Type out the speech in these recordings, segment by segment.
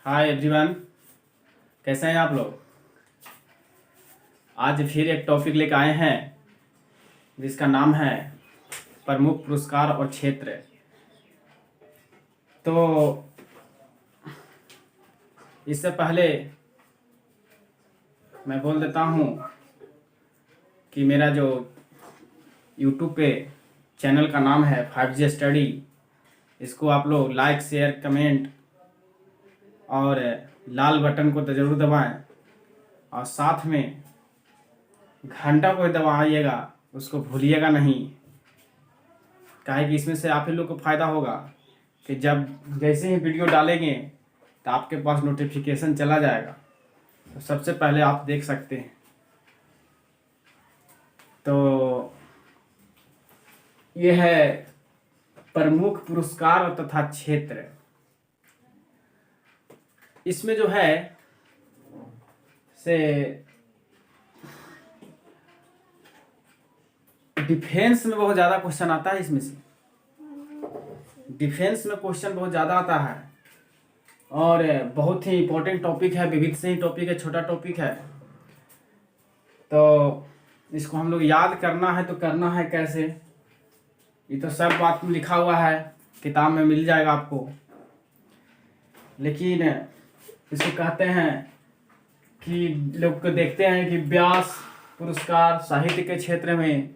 Hi everyone, कैसे हैं आप लोग। आज फिर एक टॉपिक लेकर आए हैं जिसका नाम है प्रमुख पुरस्कार और क्षेत्र। तो इससे पहले मैं बोल देता हूँ कि मेरा जो यूट्यूब पे चैनल का नाम है 5G स्टडी, इसको आप लोग लाइक शेयर कमेंट और लाल बटन को तो ज़रूर दबाएं और साथ में घंटा को दबाइएगा, उसको भूलिएगा नहीं। काहे कि इसमें से आप ही लोग को फ़ायदा होगा कि जब जैसे ही वीडियो डालेंगे तो आपके पास नोटिफिकेशन चला जाएगा, तो सबसे पहले आप देख सकते हैं। तो ये है प्रमुख पुरस्कार तथा क्षेत्र। इसमें जो है से डिफेंस में बहुत ज़्यादा क्वेश्चन आता है। इसमें से डिफेंस में क्वेश्चन बहुत ज़्यादा आता है और बहुत ही इम्पोर्टेंट टॉपिक है, विविध से ही टॉपिक है, छोटा टॉपिक है। तो इसको हम लोग याद करना है तो करना है कैसे, ये तो सब बात में लिखा हुआ है, किताब में मिल जाएगा आपको। लेकिन इसको कहते हैं कि लोग को देखते हैं कि व्यास पुरस्कार साहित्य के क्षेत्र में,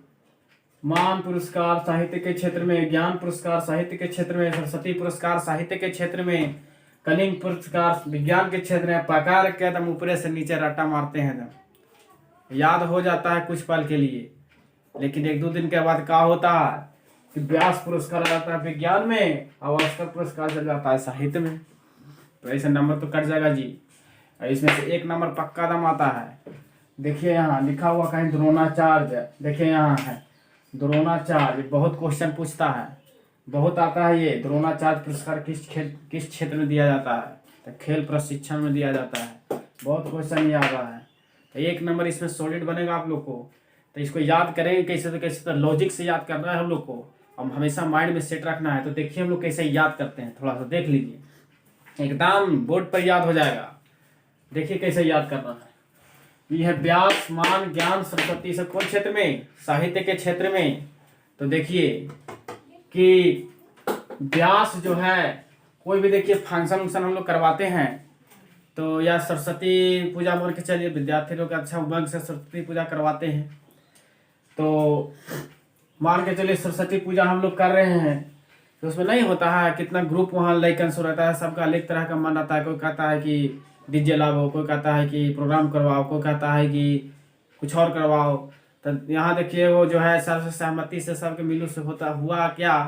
मान पुरस्कार साहित्य के क्षेत्र में, ज्ञान पुरस्कार साहित्य के क्षेत्र में, सरस्वती पुरस्कार साहित्य के क्षेत्र में, कलिंग पुरस्कार विज्ञान के क्षेत्र में, पकार के एकदम ऊपरे से नीचे रट्टा मारते हैं। एकदम याद हो जाता है कुछ पल के लिए, लेकिन एक दो दिन के बाद क्या होता है कि व्यास पुरस्कार आ जाता है विज्ञान में और ऑस्कर पुरस्कार चल जाता है साहित्य में। तो ऐसे नंबर तो कट जाएगा जी। और इसमें से एक नंबर पक्का दम आता है। देखिए यहाँ लिखा हुआ कहीं द्रोणाचार्य, देखिए यहाँ है द्रोणाचार्य। बहुत क्वेश्चन पूछता है, बहुत आता है ये। द्रोणाचार्य पुरस्कार किस क्षेत्र में दिया जाता है? तो खेल प्रशिक्षण में दिया जाता है। बहुत क्वेश्चन ये आ रहा है, तो एक नंबर इसमें सॉलिड बनेगा आप लोग को। तो इसको याद करेंगे कैसे, तो कैसे, तो लॉजिक से याद करना है हम लोग को, हम हमेशा माइंड में सेट रखना है। तो देखिए हम लोग कैसे याद करते हैं, थोड़ा सा देख लीजिए, एकदम बोर्ड पर याद हो जाएगा। देखिए कैसे याद करना है। ये है व्यास, मान, ज्ञान, सरस्वती, सब कौन क्षेत्र में? साहित्य के क्षेत्र में। तो देखिए कि व्यास जो है, कोई भी देखिए फंक्शन वंक्शन हम लोग करवाते हैं तो या सरस्वती पूजा बोल के चलिए, विद्यार्थी लोग अच्छा उमंग से सरस्वती पूजा करवाते हैं। तो मान के चलिए सरस्वती पूजा हम लोग कर रहे हैं, तो उसमें नहीं होता है कितना ग्रुप वहाँ लाइकन सो रहता है, सबका अलग तरह का मन आता है। कोई कहता है कि डीजे लाओ, कोई कहता है कि प्रोग्राम करवाओ, कोई कहता है कि कुछ और करवाओ। तो यहाँ देखिए वो जो है सबसे सहमति से सबके मिलू से होता हुआ क्या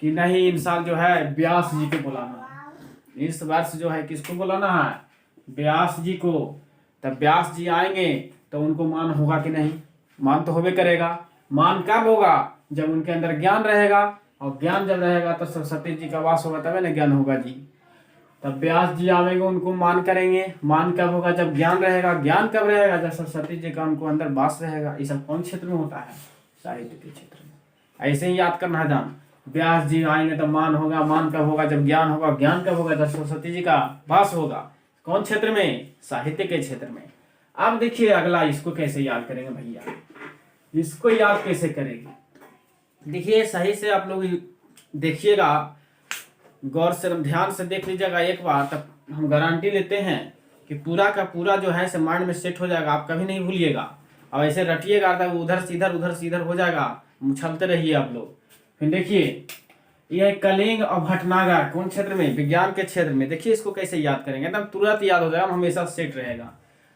कि नहीं, इन साल जो है व्यास जी को बुलाना है। इस वर्ष जो है किसको बुलाना है? व्यास जी को। तब व्यास जी आएंगे तो उनको मान होगा कि नहीं? मान तो होबे करेगा। मान कब होगा? जब उनके अंदर ज्ञान रहेगा, और ज्ञान जब रहेगा तो सरस्वती जी का वास होगा, तभी ना ज्ञान होगा जी। तब व्यास जी आवेंगे, उनको मान करेंगे। मान कब होगा? जब ज्ञान रहेगा। ज्ञान कब रहेगा? जब सरस्वती जी का उनको अंदर वास रहेगा। ये सब कौन क्षेत्र में होता है? साहित्य के क्षेत्र में। ऐसे ही याद करना है जान। व्यास जी आएंगे तो मान होगा। मान कब होगा? जब ज्ञान होगा। ज्ञान कब होगा? जब सरस्वती जी का वास होगा। कौन क्षेत्र में? साहित्य के क्षेत्र में। अब देखिए अगला, इसको कैसे याद करेंगे भैया, इसको याद कैसे करेंगे? देखिए सही से आप लोग देखिएगा, गौर से ध्यान से देख लीजिएगा एक बार, तब हम गारंटी लेते हैं कि पूरा का पूरा जो है माइंड में सेट हो जाएगा, आप कभी नहीं भूलिएगा। और ऐसे रटिएगा तब उधर से इधर हो जाएगा, उछलते रहिए आप लोग। फिर देखिए यह कलिंग और भटनागर कौन क्षेत्र में? विज्ञान के क्षेत्र में। देखिए इसको कैसे याद करेंगे, एकदम तुरंत याद हो जाएगा, हमेशा सेट रहेगा।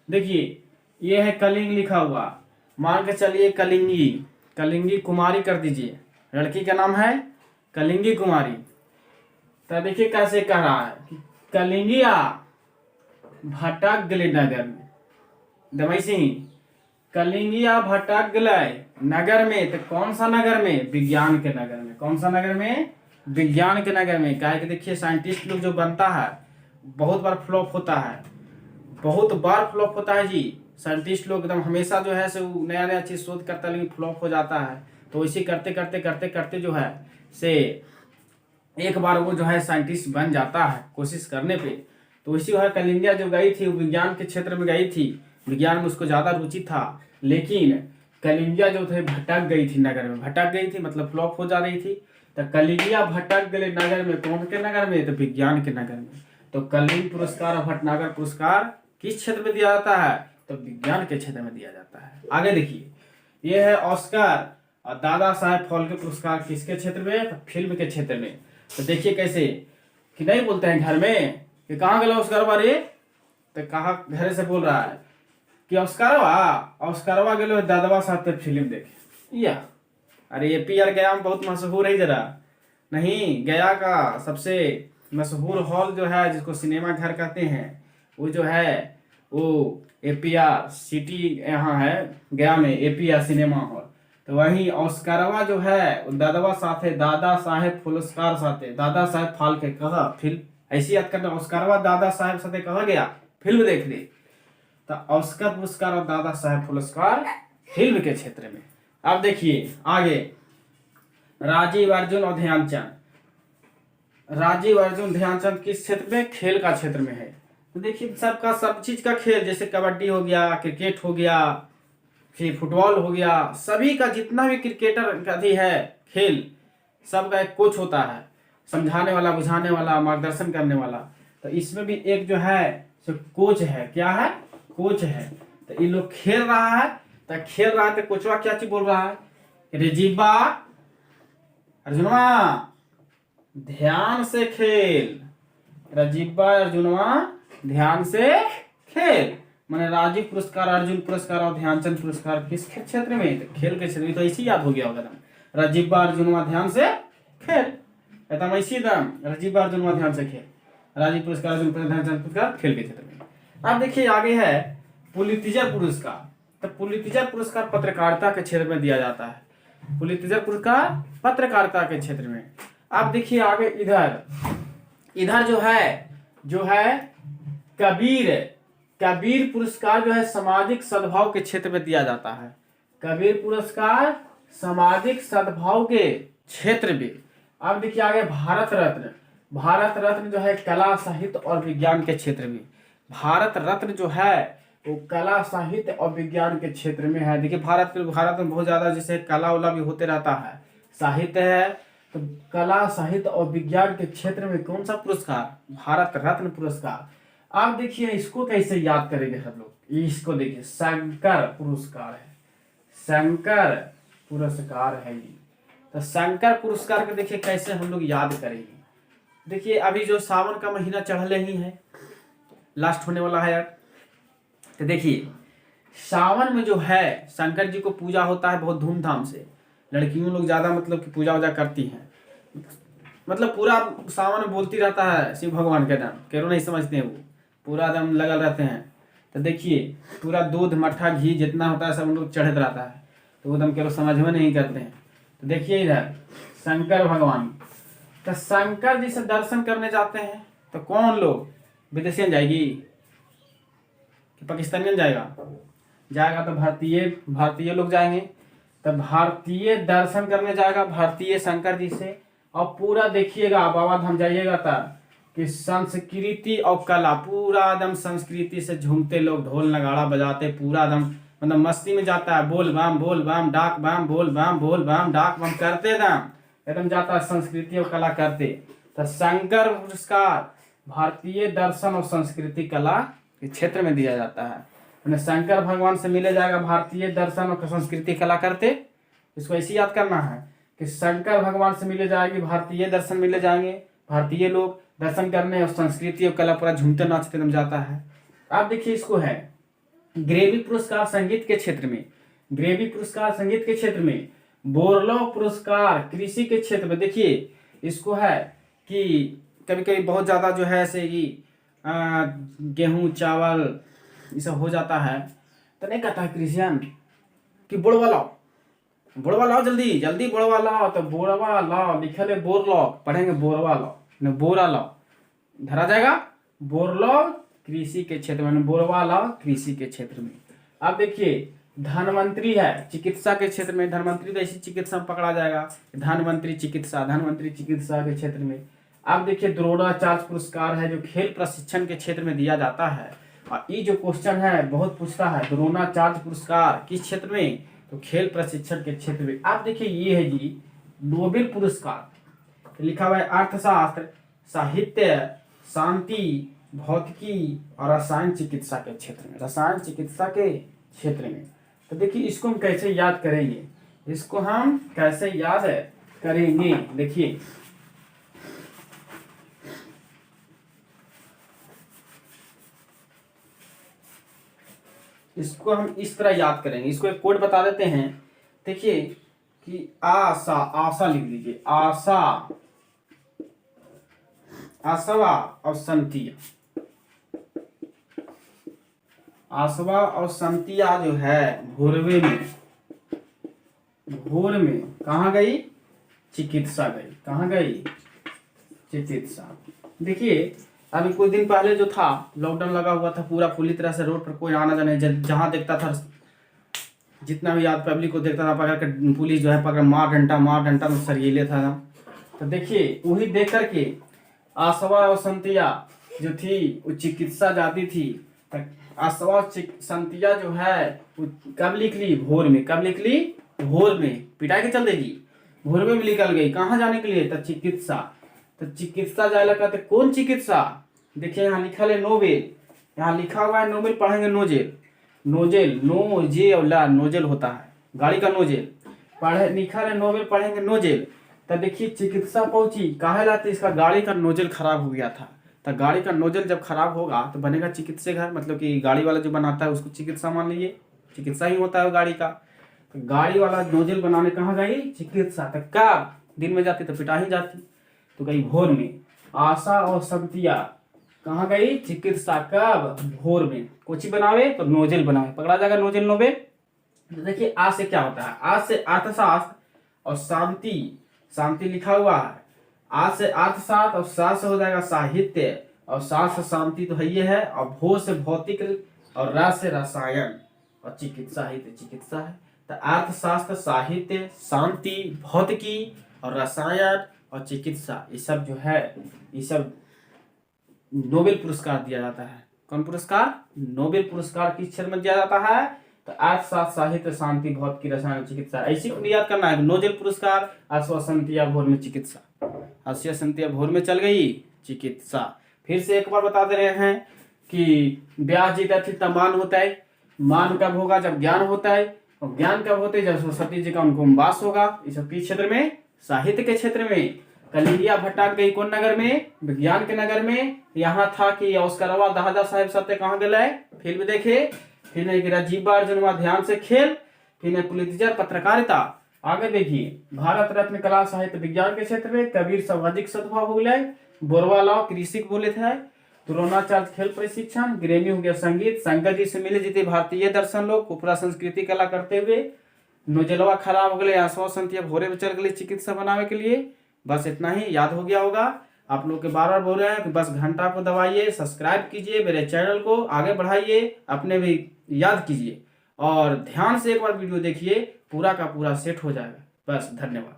देखिए ये है कलिंग लिखा हुआ, मान के चलिए कलिंगी, कलिंगी कुमारी कर दीजिए। लड़की का नाम है कलिंगी कुमारी। तो देखिए कैसे कह रहा है कि कलिंगिया भटक गले नगर में। दमई सिंह, कलिंगिया भटक गए नगर में। तो कौन सा नगर में? विज्ञान के नगर में। कौन सा नगर में? विज्ञान के नगर में। क्या है कि देखिए साइंटिस्ट लोग जो बनता है बहुत बार फ्लॉप होता है, बहुत बार फ्लॉप होता है जी। साइंटिस्ट लोग एकदम हमेशा जो है से नया नया चीज शोध करता है, लेकिन फ्लॉप हो जाता है। तो इसी करते करते करते करते जो है से एक बार वो जो है साइंटिस्ट बन जाता है कोशिश करने पे। तो इसी है कलिंगा जो गई थी वो विज्ञान के क्षेत्र में गई थी, विज्ञान में उसको ज़्यादा रुचि था, लेकिन कलिंगा जो थे भटक गई थी नगर में, भटक गई थी मतलब फ्लॉप हो जा रही थी। तो कलिंगा भटक गए नगर में, कौन के नगर में? तो विज्ञान के नगर में। तो कलिंग पुरस्कार और भटनागर पुरस्कार किस क्षेत्र में दिया जाता है? तो विज्ञान के क्षेत्र में दिया जाता है। आगे देखिए, ये है ऑस्कर और दादा साहेब फाल्के पुरस्कार किसके क्षेत्र में? तो फिल्म के क्षेत्र में। तो देखिए कैसे कि नहीं बोलते हैं घर में कि कहाँ गया ऑस्कर बारे, तो कहा घर से बोल रहा है कि ऑस्करवा गए दादवा साहब फिल्म देखे या। अरे APR गया में बहुत मशहूर है जरा नहीं, गया का सबसे मशहूर हॉल जो है जिसको सिनेमा घर कहते हैं वो जो है वो APR सिटी यहाँ है गया में, APR सिनेमा हॉल। तो वहीं ऑस्करवा जो है वो दादवा साथे दादा साहेब पुरस्कार साथे दादा साहेब फाल्के कहा फिल्म, ऐसी याद करना, ऑस्करवा दादा साहेब साथे कहा गया फिल्म देखने। तो ऑस्कर पुरस्कार और दादा साहेब पुरस्कार फिल्म के क्षेत्र में। अब देखिए आगे, राजीव अर्जुन और ध्यानचंद। राजीव अर्जुन ध्यानचंद किस क्षेत्र में? खेल का क्षेत्र में है। तो देखिए सबका सब चीज का खेल, जैसे कबड्डी हो गया, क्रिकेट हो गया, फिर फुटबॉल हो गया, सभी का जितना भी क्रिकेटर का भी है खेल, सबका एक कोच होता है, समझाने वाला, बुझाने वाला, मार्गदर्शन करने वाला। तो इसमें भी एक जो है सो कोच है। क्या है? कोच है। तो ये लोग खेल रहा है, तो खेल रहा है तो कोचवा क्या चीज बोल रहा है? रेजीबा अर्जुनवा ध्यान से खेल, राजीबा अर्जुनवा ध्यान से खेल। मैंने राजीव पुरस्कार, अर्जुन पुरस्कार और ध्यानचंद पुरस्कार किस क्षेत्र में? तो खेल के क्षेत्र में। तो इसी याद हो गया होगा दम, राजीबा अर्जुनवा ध्यान से खेल, एकदम ऐसी दम, राजीबा अर्जुनवा ध्यान से खेल, राजीव पुरस्कार, अर्जुन पुरस्कार, ध्यानचंद पुरस्कार खेल के क्षेत्र में। अब देखिए आगे है पुलित्जर पुरस्कार। तो पुलित्जर पुरस्कार पत्रकारिता के क्षेत्र में दिया जाता है, पुलित्जर पुरस्कार पत्रकारिता के क्षेत्र में। अब देखिए आगे इधर जो है कबीर पुरस्कार जो है सामाजिक सद्भाव के क्षेत्र में दिया जाता है। कबीर पुरस्कार सामाजिक सद्भाव के क्षेत्र में। अब देखिए आगे भारत रत्न जो है कला, साहित्य और विज्ञान के क्षेत्र में। भारत रत्न जो है वो कला, साहित्य और विज्ञान के क्षेत्र में है। देखिए भारत में बहुत ज्यादा जैसे कला उला भी होते रहता है, साहित्य है, तो कला, साहित्य और विज्ञान के क्षेत्र में कौन सा पुरस्कार? भारत रत्न पुरस्कार। आप देखिए इसको कैसे याद करेंगे सब लोग, इसको देखिए शंकर पुरस्कार है, शंकर पुरस्कार है ये। तो शंकर पुरस्कार को देखिए कैसे हम लोग याद करेंगे। देखिए अभी जो सावन का महीना चढ़ले ही है, लास्ट होने वाला है यार। तो देखिए सावन में जो है शंकर जी को पूजा होता है बहुत धूमधाम से, लड़कियों लोग ज्यादा मतलब कि पूजा वूजा करती हैं, मतलब पूरा सावन बोलती रहता है शिव भगवान के नाम, केरो नहीं समझते हैं, वो पूरा एकदम लगल रहते हैं। तो देखिए पूरा दूध मट्ठा घी जितना होता है सब उन लोग चढ़त रहता है, तो वो एकदम केरो समझ में नहीं करते हैं। तो देखिए इधर शंकर भगवान, तो शंकर जी से दर्शन करने जाते हैं तो कौन लोग? विदेशियन जाएगी कि पाकिस्तानियन जाएगा? तो भारतीय लोग जाएंगे। तो भारतीय दर्शन करने जाएगा भारतीय शंकर जी से। और पूरा देखिएगा बाबा धाम जाइएगा तब कि संस्कृति और कला, पूरा एकदम संस्कृति से झूमते लोग, ढोल नगाड़ा बजाते, पूरा एकदम मतलब मस्ती में जाता है, बोल बम डाक बम, बोल बम डाक बम करते एकदम जाता है, संस्कृति और कला करते। तो शंकर पुरस्कार भारतीय दर्शन और संस्कृति कला के क्षेत्र में दिया जाता है। शंकर भगवान से मिले जाएगा भारतीय दर्शन और संस्कृति कला करते। इसको ऐसे याद करना है कि शंकर भगवान से मिले जाएगी भारतीय दर्शन, मिले जाएंगे भारतीय लोग दर्शन करने और संस्कृति और कला पूरा झूमते नाचते दम जाता है। आप देखिए इसको है ग्रेवी पुरस्कार संगीत के क्षेत्र में, ग्रेवी पुरस्कार संगीत के क्षेत्र में, बोरलो पुरस्कार कृषि के क्षेत्र में। देखिए इसको है कि कभी कभी बहुत ज्यादा जो है ऐसे ही गेहूं चावल ये सब हो जाता है, तो नहीं कहता है क्रिश्चियन कि बोड़वा लाओ जल्दी बोड़वा लाओ। तो बोरवा लाओ लिखल है बोर लाओ, पढ़ेंगे बोरवा लाओ न बोरा लाओ, धरा जाएगा बोरलो कृषि के क्षेत्र में, बोरवा लाओ कृषि के क्षेत्र में। अब देखिए धनवंतरी है चिकित्सा के क्षेत्र में, धनवंतरी तो ऐसी चिकित्सा में पकड़ा जाएगा, धनवंतरी चिकित्सा के क्षेत्र में। अब देखिए द्रोणाचार्य पुरस्कार है जो खेल प्रशिक्षण के क्षेत्र में दिया जाता है। और ये जो क्वेश्चन है बहुत पूछता है, द्रोणाचार्य पुरस्कार किस क्षेत्र में, तो खेल प्रशिक्षण के क्षेत्र में। आप देखिए ये है जी नोबेल पुरस्कार, लिखा हुआ है अर्थशास्त्र, साहित्य, शांति, भौतिकी और रसायन चिकित्सा के क्षेत्र में, रसायन चिकित्सा के क्षेत्र में। तो देखिए इसको हम कैसे याद करेंगे, इसको हम कैसे याद करेंगे, देखिए इसको हम इस तरह याद करेंगे। इसको एक कोड बता देते हैं, देखिए कि आशा, आशा लिख लीजिए, आशा, आसवा और संतिया, आसवा और संतिया जो है भोरवे में, भोर में कहाँ गई, चिकित्सा गई, कहाँ गई, चिकित्सा। देखिए अभी कुछ दिन पहले जो था लॉकडाउन लगा हुआ था, पूरा पूरी तरह से रोड पर कोई आना जाना, जहां देखता था जितना भी याद पब्लिक को देखता था पकड़ कर पुलिस जो है पकड़ मार डंटा में सरिये था। तो देखिए वही देख करके आसवा और संतिया जो थी वो चिकित्सा जाती थी। आसवा संतिया जो है वो कब लिख ली, भोर में, कब लिख ली, भोर में, पिटाई के चल देगी, भोर में भी निकल गई, कहाँ जाने के लिए, तो चिकित्सा। तो चिकित्सा जाए कहते कौन चिकित्सा, देखिए यहाँ लिखा है नोबेल, यहाँ लिखा हुआ है नोबेल, पढ़ेंगे नोजेल, नोजेल, नो जे और ला, नोजेल होता है गाड़ी का नोजेल, पढ़े लिखा है नोबेल, पढ़ेंगे नोजेल। तो देखिए चिकित्सा पहुंची, काहे लाते, इसका गाड़ी का नोजल खराब हो गया था। तो गाड़ी का नोजल जब खराब होगा तो बनेगा चिकित्सा घर, मतलब कि गाड़ी वाला जो बनाता है उसको चिकित्सा मान लीजिए, चिकित्सा ही होता है गाड़ी का। तो गाड़ी वाला नोजल बनाने कहाँ गई, चिकित्सा। तो कब दिन में जाती तो पिटा ही जाती, तो गई भोर में। आशा और संतिया कहाँ गई, चिकित्सा, कब, भोर में। कोची बनावे तो नोजल बनावे, पकड़ा जाएगा नोजल नोबेल। तो देखिए आज से क्या होता है, आज से अर्थशास्त्र और शांति, शांति लिखा हुआ है, आज से अर्थशास्त्र और शास्त्र हो जाएगा साहित्य, और शास्त्र शांति तो है ये है, और भोर से भौतिक और रस से रसायन, और चिकित्सा ही तो चिकित्सा है। तो अर्थशास्त्र, साहित्य, शांति, भौतिकी और रसायन और चिकित्सा, ये सब जो है ये सब नोबेल पुरस्कार दिया जाता है। कौन पुरस्कार, नोबेल पुरस्कार किस क्षेत्र में दिया जाता है, तो अर्थशास्त्र, साहित्य, शांति, भौतिकी, रसायन, चिकित्सा। ऐसी याद करना है, नोबेल पुरस्कार, अश्वसंतिया भोर में चिकित्सा, अश्वसंतिया भोर में चल गई चिकित्सा। फिर से एक बार बता दे रहे हैं कि ब्याह जीता थी तब मान होता है, मान कब होगा, जब ज्ञान होता है, और ज्ञान कब होते हैं, जब सरस्वती जी का उनको वास होगा। इस सब किस क्षेत्र में, साहित्य के क्षेत्र में। कलिंदिया भट्टाक गई कौन नगर में, विज्ञान के नगर में। यहाँ था कि औस्करवा दादा साहेब सत्य कहाँ गए, फिल्म देखे, फिर नहीं राजीव अर्जुन हुआ ध्यान से खेल, फिर नहीं पुलितजर पत्रकारिता। आगे देखिए भारत रत्न कला साहित्य विज्ञान के क्षेत्र में, कबीर सामाजिक सद्भाव हो गया, बोरवालाव कृषि बोले थे, द्रोणाचार्य खेल प्रशिक्षण, ग्रेमी हो गया संगीत, शंकर जी से मिले जीते भारतीय दर्शन लोग, उपरा संस्कृति कला करते हुए, नोजलवा खराब हो गए, आसवा संतिया भोरे में चल गई चिकित्सा बनाने के लिए। बस इतना ही याद हो गया होगा। आप लोग के बार बार बोल रहे हैं कि बस घंटा को दबाइए, सब्सक्राइब कीजिए, मेरे चैनल को आगे बढ़ाइए, अपने भी याद कीजिए और ध्यान से एक बार वीडियो देखिए, पूरा का पूरा सेट हो जाएगा। बस धन्यवाद।